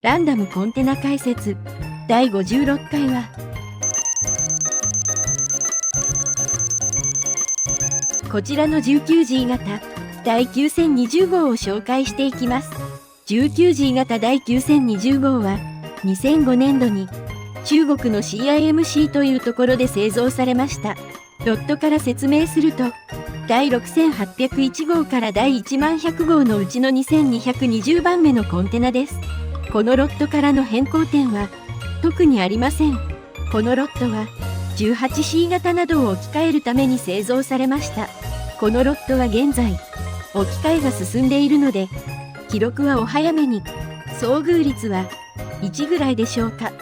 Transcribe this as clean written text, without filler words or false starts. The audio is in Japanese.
ランダムコンテナ解説第56回は、こちらの 19G 型第9020号を紹介していきます。19G 型第9020号は、2005年度に中国の CIMC というところで製造されました。ロットから説明すると、第6801号から第10100号のうちの2220番目のコンテナです。このロットからの変更点は特にありません。このロットは 18C 型などを置き換えるために製造されました。このロットは現在置き換えが進んでいるので、記録はお早めに。遭遇率は1ぐらいでしょうか。